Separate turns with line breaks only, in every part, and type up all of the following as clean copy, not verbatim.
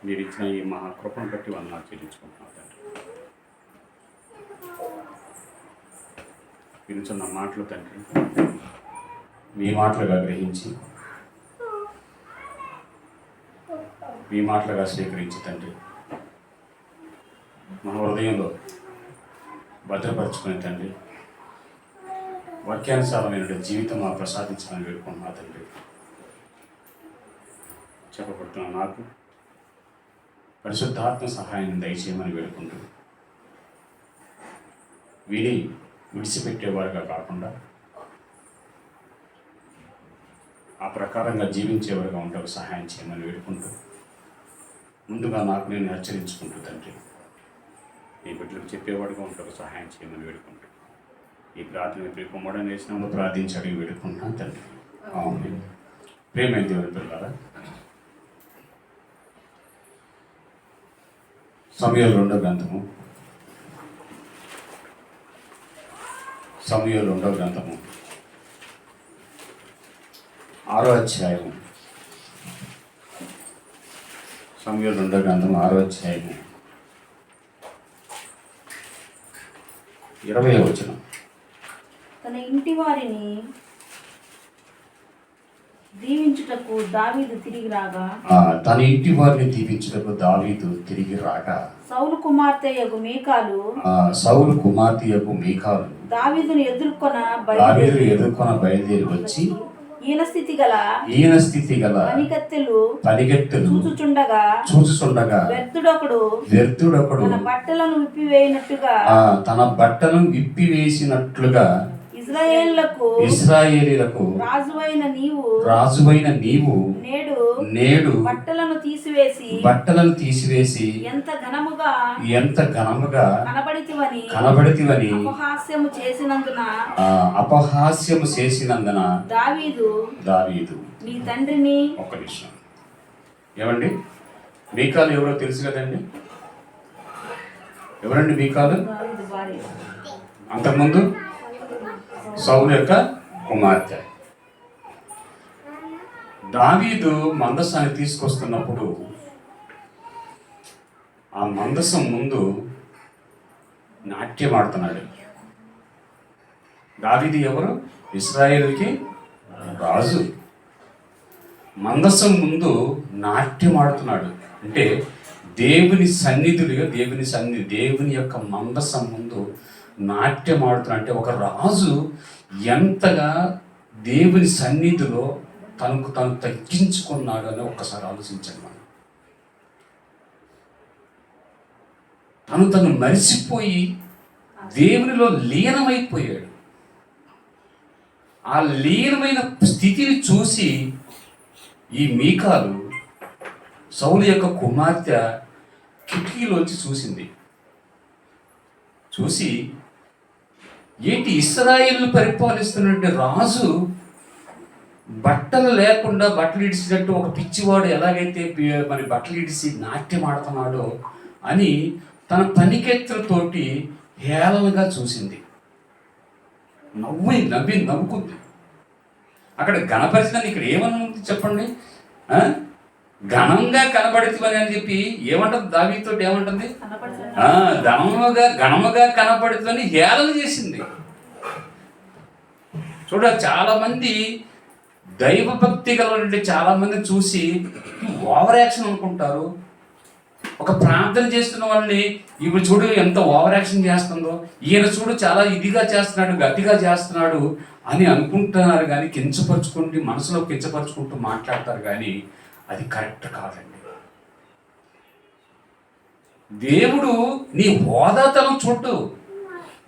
మీరు ఇచ్చిన ఈ మహాకృపను బట్టి వందనాలు చెల్లించుకుంటున్నాను తండ్రి. వినుచున్న మాటలు తండ్రి మీ మాటలుగా గ్రహించి మీ మాటలుగా స్వీకరించి తండ్రి మన హృదయంలో భద్రపరచుకునే తండ్రి వాక్యానుసారమైన జీవితం మా ప్రసాదించమని వేడుకుంటున్నా తండ్రి. చెప్పబడుతున్న నాకు పరిశుద్ధాత్మ సహాయాన్ని దయచేయమని వేడుకుంటూ విని విడిచిపెట్టేవారుగా కాకుండా ఆ ప్రకారంగా జీవించేవారుగా ఉంటారు సహాయం చేయమని వేడుకుంటూ ముందుగా నాకు నేను హెచ్చరించుకుంటూ తండ్రి నీ బిడ్డలకు చెప్పేవాడుగా ఉంటారు సహాయం చేయమని వేడుకుంటూ ఈ ప్రార్థన ప్రియకుమారుడు వేసినప్పుడు ప్రార్థించడి వేడుకుంటున్నాను తండ్రి. ఆమేన్. ప్రేమైన దేవుని పిల్లలారా, సమూయేలు 2వ గ్రంథము 6వ అధ్యాయము సమూయేలు 2వ గ్రంథము 6వ అధ్యాయము 20వ వచనం.
తన ఇంటి వారిని దీవించుటకు దావీదు తిరిగి రాగా
తన ఇంటి వారిని దీవించుటకు దావీదు తిరిగి రాగా
సౌలు కుమార్తె యగు మీకాలు దావీదును ఎదుర్కొన బయలుదేరి వచ్చి ఈయన స్థితి గల పనిగత్తెలు చూచుచుండగా వ్యర్థుడొకడు తన బట్టలను విప్పివేసినట్లుగా ఇశ్రాయేలీయులకు రాజువైన నీవు నేడు బట్టలను తీసివేసి ఎంత ఘనముగా కనబడితివని అపహాస్యము చేసినందున దావీదు నీ తండ్రిని. ఒక్క నిమిషం. ఏమండి, మీకాలు ఎవరో తెలుసు కదండి? ఎవరండి మీకాలు? అంతకుముందు సౌలు యొక్క కుమార్తె. దావీదు మందసాన్ని తీసుకొస్తున్నప్పుడు ఆ మందసం ముందు నాట్యం ఆడుతున్నాడు. దావీదు ఎవరు? ఇశ్రాయేలుకి రాజు. మందసం ముందు నాట్యం ఆడుతున్నాడు. అంటే దేవుని సన్నిధులుగా దేవుని యొక్క మందసం ముందు నాట్యం ఆడుతున్నాడు. అంటే ఒక రాజు ఎంతగా దేవుని సన్నిధిలో తనకు తను తగ్గించుకున్నాడు అని ఒక్కసారి ఆలోచించండి. మనం తను మరిచిపోయి దేవునిలో లీనమైపోయాడు. ఆ లీనమైన స్థితిని చూసి ఈ మీకాలు సౌలు యొక్క కుమార్తె కిటికీలోంచి చూసింది. చూసి ఏంటి ఇశ్రాయేలు పరిపాలిస్తున్నటువంటి రాజు బట్టలు లేకుండా బట్టలు ఇడిచినట్టు ఒక పిచ్చివాడు ఎలాగైతే మరి బట్టలు ఇడిచి నాట్యం ఆడుతున్నాడో అని తన పనికెత్తులతోటి హేళనగా చూసింది. నవ్వుకుంది. అక్కడ గణపరిచినని ఇక్కడ ఏమన్నా చెప్పండి. ఘనంగా కనబడుతుంది అని చెప్పి ఏమంటుంది? దావీదుతో ఏమంటుంది? ఘనముగా కనబడుతుందని హేళన చేసింది. చూడ, చాలా మంది దైవభక్తి గల చాలా మంది చూసి ఓవర్ యాక్షన్ అనుకుంటారు. ఒక ప్రార్థన చేస్తున్న వాళ్ళని ఇప్పుడు చూడు ఎంత ఓవర్ యాక్షన్ చేస్తుందో, ఈయన చూడు చాలా ఇదిగా చేస్తున్నాడు, గట్టిగా చేస్తున్నాడు అని అనుకుంటున్నారు. కానీ కించపరుచుకుంటూ మనసులో కించపరుచుకుంటూ మాట్లాడతారు. కానీ అది కరెక్ట్ కాదండి. దేవుడు నీ హోదాతనం చూడు.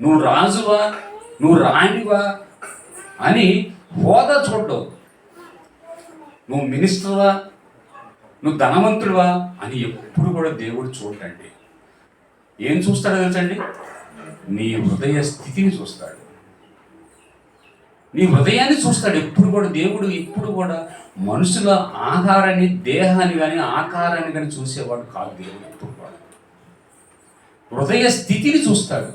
నువ్వు రాజువా, నువ్వు రాణివా అని హోదా చూడు. నువ్వు మినిస్టర్వా, నువ్వు ధనవంతుడివా అని ఎప్పుడు కూడా దేవుడు చూడండి. ఏం చూస్తాడో తెలుసండి? నీ హృదయ స్థితిని చూస్తాడు. నీ హృదయాన్ని చూస్తాడు ఎప్పుడు కూడా. దేవుడు ఎప్పుడు కూడా మనుషుల ఆహారాన్ని, దేహాన్ని కానీ ఆకారాన్ని కానీ చూసేవాడు కాదు. దేవుడు ఎప్పుడు కూడా హృదయ స్థితిని చూస్తాడు.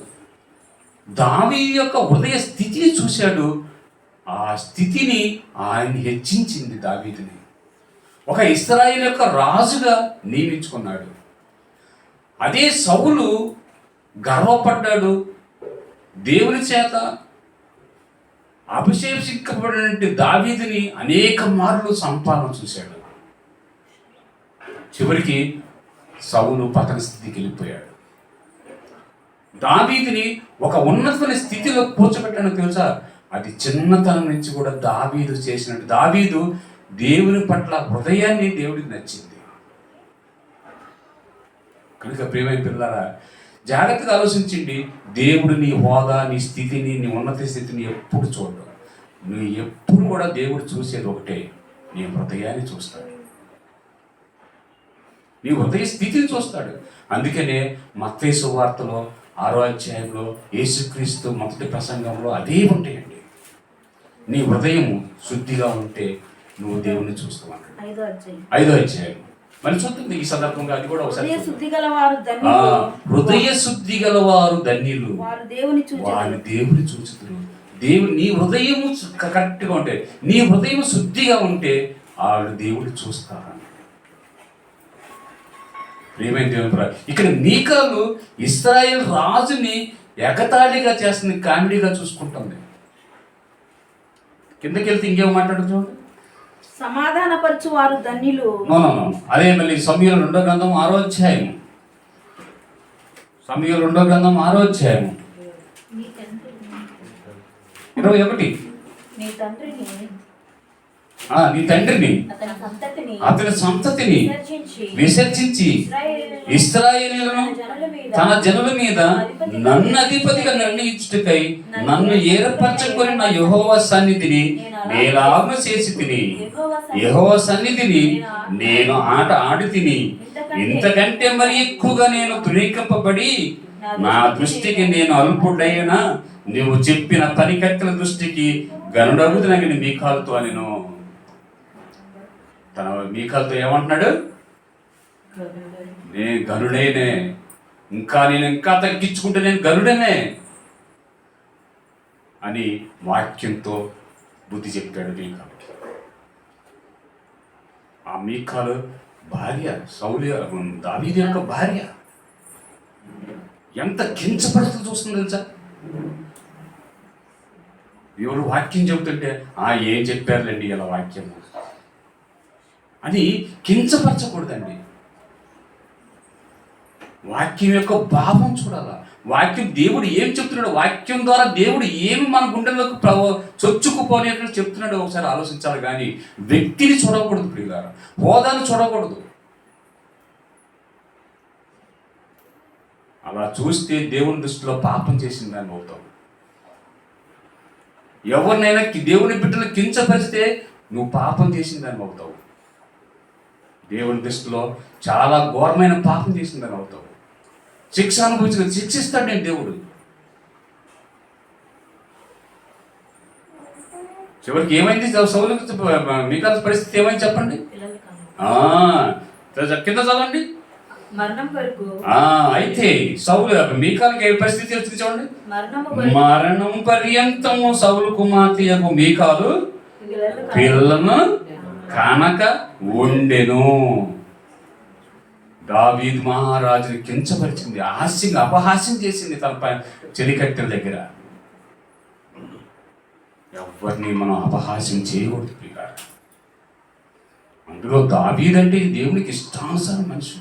దావీదు యొక్క హృదయ స్థితిని చూశాడు. ఆ స్థితిని ఆయన హెచ్చించింది దావీదుని. ఒక ఇశ్రాయేలు యొక్క రాజుగా నియమించుకున్నాడు. అదే సౌలు గర్వపడ్డాడు, దేవుని చేత అభిషేకించబడిన దావీదుని అనేక మార్లు సంపాదన చూశాడు. చివరికి సౌలు పతన స్థితికి వెళ్ళిపోయాడు. దావీదుని ఒక ఉన్నతమైన స్థితిలో కూర్చోబెట్టాను తెలుసా? అది చిన్నతనం నుంచి కూడా దావీదు చేసినట్టు. దావీదు దేవుని పట్ల హృదయాన్ని దేవుడికి నచ్చింది కనుక ప్రియమైన పిల్లలారా, జాగ్రత్తగా ఆలోచించండి. దేవుడు నీ హోదా, నీ స్థితిని, నీ ఉన్నత స్థితిని ఎప్పుడు చూడడు. నువ్వు ఎప్పుడు కూడా దేవుడు చూసేది ఒకటే, నీ హృదయాన్ని చూస్తాడు, నీ హృదయ స్థితిని చూస్తాడు. అందుకనే మత్తయి సువార్తలో 6వ అధ్యాయంలో యేసుక్రీస్తు మొదటి ప్రసంగంలో అదే ఉంటాయండి. నీ హృదయం శుద్ధిగా ఉంటే నువ్వు దేవుణ్ణి చూస్తావు అంటాడు. 5వ అధ్యాయం మరి చూస్తుంది. ఈ సందర్భంగా అది కూడా ఒకసారి, హృదయ శుద్ధి గలవారు ధన్యులు, వారు దేవుని చూచుదురు. దేవుడు నీ హృదయము కరెక్ట్గా ఉంటే, నీ హృదయం శుద్ధిగా ఉంటే వాళ్ళు దేవుడు చూస్తారు. ప్రియమైన దేవుని ఇక్కడ మీకాలు ఇశ్రాయేల్ రాజుని ఎగతాళిగా చేస్తుంది, కామెడీగా చూసుకుంటుంది. కిందకి వెళ్తే ఇంకేమో మాట్లాడుతూ
సమాధానపరచు వారు ధన్యులు.
అదే మళ్ళీ సమూయేలు 2వ గ్రంథం 6వ అధ్యాయం, సమూయేలు 2వ గ్రంథం 6వ అధ్యాయం 21. నీ తండ్రిని అతని సంతతిని విసర్జించి ఇశ్రాయేలీయులను తన జనుల మీద నన్ను అధిపతిగా నిర్ణయించుటకై నన్ను ఏర్పరచుకొని నా యెహోవా సన్నిధిని నేలాగ్న చేసి తిని, యెహోవా సన్నిధిని నేను ఆట ఆడి తిని, ఇంతకంటే మరి ఎక్కువగా నేను తునీకింపబడి నా దృష్టికి నేను అల్పుడైనా నువ్వు చెప్పిన పనికట్టెల దృష్టికి గనుడగుతునని మీకాలుతో నేను. తన మీకాలుతో ఏమంటున్నాడు? నేను గనుడేనే, నేను ఇంకా తగ్గించుకుంటే నేను గనుడనే అని వాక్యంతో బుద్ధి చెప్పాడు మీకాలుకి. ఆ మీకాలు భార్య దావీదు యొక్క భార్య ఎంత కించపరుస్తూ చూస్తుంది తెలుసా? ఎవరు వాక్యం చెబుతుంటే ఏం చెప్పారులేండి ఇలా వాక్యం అని కించపరచకూడదండి. వాక్యం యొక్క భావం చూడాలా. వాక్యం దేవుడు ఏం చెప్తున్నాడు, వాక్యం ద్వారా దేవుడు ఏమి మన గుండెల్లోకి చొచ్చుకుపోనేట్లు చెప్తున్నాడు ఒకసారి ఆలోచించాలి. కానీ వ్యక్తిని చూడకూడదు, ప్రియులారా, హోదాను చూడకూడదు. అలా చూస్తే దేవుని దృష్టిలో పాపం చేసిందని అవుతావు. ఎవరినైనా దేవుని బిడ్డలు కించపరిస్తే నువ్వు పాపం చేసిందని అవుతావు. దేవుని దృష్టిలో చాలా ఘోరమైన పాపం చేసిందని అవుతావు. శిక్ష అనుభవించి శిక్షిస్తాడు నేను దేవుడు. చివరికి ఏమైంది సౌలు మీకాల పరిస్థితి ఏమైంది చెప్పండి. కింద చదవండి. అయితే సౌలు మీకాలకి ఏ పరిస్థితి వచ్చింది చూడండి. మరణం పర్యంతము సౌలు కుమార్తె మీకాలు పిల్లలను కనక ఉండెను. దావీదు మహారాజుని కించపరిచింది, అపహాస్యం చేసింది తన చెలికట్టెల దగ్గర. ఎవరిని మనం అపహాస్యం చేయకూడదు ప్రియులారా. అందులో దావీదంటే దేవునికి ఇష్టానుసారం మనిషి.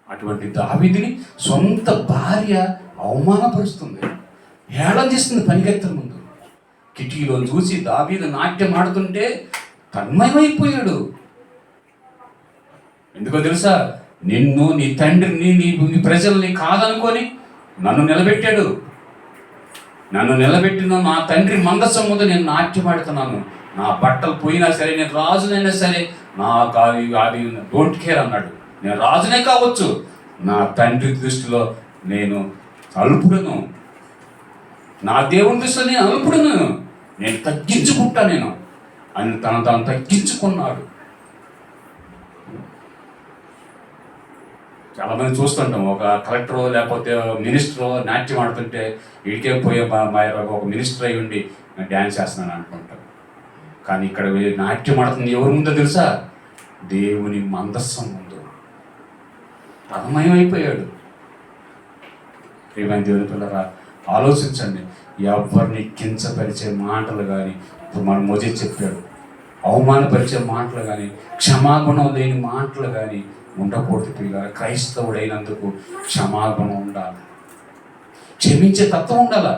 అటువంటి దావీదుని సొంత భార్య అవమానపరుస్తుంది, హేళన చేస్తుంది పనికెత్తల ముందు. కిటికీలో చూసి దావీదు నాట్యం ఆడుతుంటే తన్మయమైపోయాడు. ఎందుకో తెలుసా? నిన్ను, నీ తండ్రిని, నీ ప్రజల్ని కాదనుకొని నన్ను నిలబెట్టాడు. నన్ను నిలబెట్టిన నా తండ్రి మందసం ముందు నేను నాట్యం ఆడుతున్నాను. నా బట్టలు పోయినా సరే, నేను రాజునైనా సరే, నాకు అది డోంట్ కేర్ అన్నాడు. నేను రాజునే కావచ్చు, నా తండ్రి దృష్టిలో నేను అల్పుడను, నా దేవుని దృష్టిలో నేను అల్పుడను, నేను తగ్గించుకుంటా నేను అని తను తగ్గించుకున్నాడు. చాలామంది చూస్తుంటాం, ఒక కలెక్టరో లేకపోతే మినిస్టరో నాట్యం ఆడుతుంటే వీడికే పోయే ఒక మినిస్టర్ అయి ఉండి డ్యాన్స్ చేస్తున్నాను అనుకుంటాం. కానీ ఇక్కడ నాట్యం ఆడుతుంది ఎవరి ముందో తెలుసా? దేవుని మందస్సం ముందు. తన్మయమైపోయాడు. ప్రియమైన దేవుని పిల్లరా, ఆలోచించండి. ఎవరిని కించపరిచే మాటలు కానీ, ఇప్పుడు మన మోజే చెప్పాడు, అవమానపరిచే మాటలు కానీ, క్షమాగుణం లేని మాటలు కానీ ఉండకూడదు. పిల్లలు, క్రైస్తవుడైనందుకు క్షమాగుణం ఉండాలి, క్షమించే తత్వం ఉండాలి.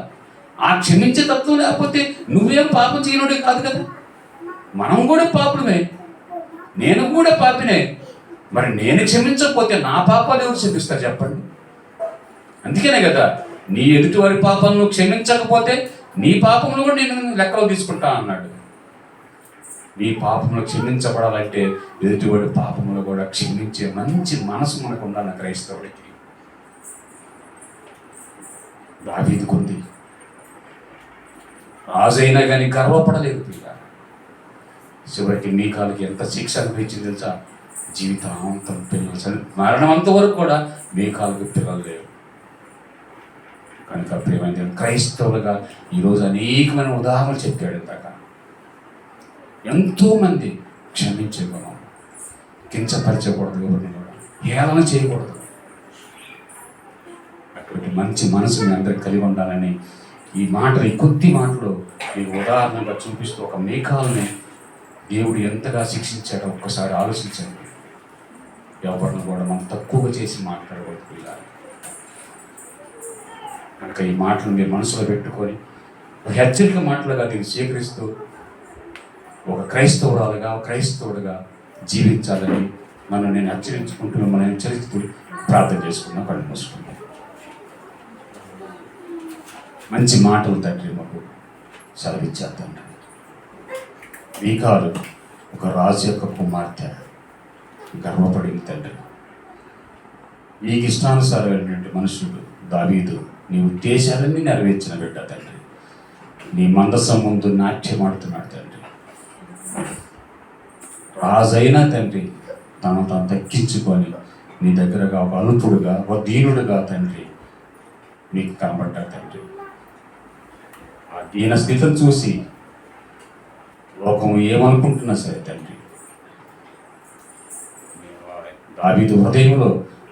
ఆ క్షమించే తత్వం లేకపోతే నువ్వేం పాపం చేయనుడే కాదు కదా. మనం కూడా పాపులమే, నేను కూడా పాపినే. మరి నేను క్షమించకపోతే నా పాపాలు ఎవరు క్షమిస్తారు చెప్పండి? అందుకనే కదా, నీ ఎదుటి వారి పాపాలను క్షమించకపోతే నీ పాపములు కూడా నేను లెక్కలో తీసుకుంటా అన్నాడు. నీ పాపములు క్షమించబడాలంటే ఎదుటివాడి పాపములు కూడా క్షమించే మంచి మనసు మనకు ఉండాలి క్రైస్తవుడికి. దావీదుకుంది. రాజైనా కానీ గర్వపడలేదు పిల్ల. చివరికి మీకాలకి ఎంత శిక్ష అనిపించింది తెలుసా? జీవితాంతం పిల్లలు, మరణం అంతవరకు కూడా మీకాలకి పిల్లలు లేవు. కనుక ప్రియమైన క్రైస్తవులుగా ఈరోజు అనేకమైన ఉదాహరణలు చెప్పాడు. ఇందాక ఎంతోమంది క్షమించే గుణం, కించపరచకూడదు, ఎవరిని కూడా హేళన చేయకూడదు. అటువంటి మంచి మనసు మీ అందరికి కలిగి ఉండాలని ఈ మాటలు, ఈ కొద్ది మాటలు మీకు ఉదాహరణగా చూపిస్తూ ఒక మేఘాలని దేవుడు ఎంతగా శిక్షించాడో ఒక్కసారి ఆలోచించండి. ఎవరిని కూడా మనం తక్కువగా చేసి మాట్లాడకూడదు పిల్లలు. కనుక ఈ మాటలు మీరు మనసులో పెట్టుకొని ఒక హెచ్చరిక మాటలుగా దీన్ని స్వీకరిస్తూ ఒక క్రైస్తవురాలుగా, ఒక క్రైస్తవుడిగా జీవించాలని మనం నేను హెచ్చరించుకుంటూ, మిమ్మల్ని హెచ్చరిస్తూ ప్రార్థన చేసుకున్నాం. కళ్ళు మూసుకున్నాం. మంచి మాటలు తండ్రి మాకు సెలవిచ్చారు తండ్రి. మీకాలు ఒక రాజు యొక్క కుమార్తె, గర్వపడింది తండ్రి. నీకు ఇష్టానుసారమైనటువంటి మనుషుడు దావీదు నీ ఉద్దేశాలన్నీ నెరవేర్చిన బిడ్డ తండ్రి. నీ మందసం ముందు నాట్యమాడుతున్నాడు తండ్రి. రాజైనా తండ్రి తను తాను తగ్గించుకొని నీ దగ్గరగా ఒక అల్పుడుగా, ఒక దీనుడుగా తండ్రి నీకు కనబడ్డాడు తండ్రి. ఆ దీన స్థితిని చూసి లోకం ఏమనుకుంటున్నా సరే తండ్రి, దావీదు హృదయంలో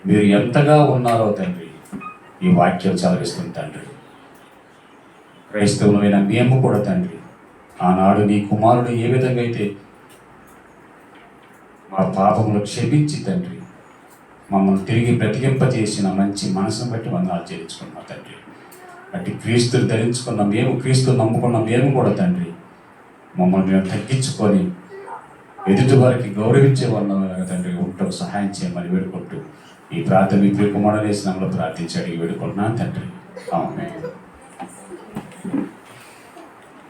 మీరు ఎంతగా ఉన్నారో తండ్రి ఈ వాక్యం చదివిస్తుంది తండ్రి. క్రైస్తవులమైన మేము కూడా తండ్రి ఆనాడు నీ కుమారుడు ఏ విధంగా అయితే మా పాపములు క్షమించి తండ్రి మమ్మల్ని తిరిగి బ్రతికింపజేసిన మంచి మనసును బట్టి వందనాలు చెల్లించుకున్నాం తండ్రి. అటు క్రీస్తుని ధరించుకున్న మేము, క్రీస్తుని నమ్ముకున్న మేము కూడా తండ్రి మమ్మల్ని మేము తగ్గించుకొని ఎదుటి వారికి గౌరవించే వాళ్ళ తండ్రి ఉంటూ సహాయం చేయమని వేడుకుంటూ ఈ ప్రార్థన మీ కుమారుడు వేసినంలో ప్రార్థించి అడిగి వేడుకుంటున్నాను తండ్రి. ఆమేన్.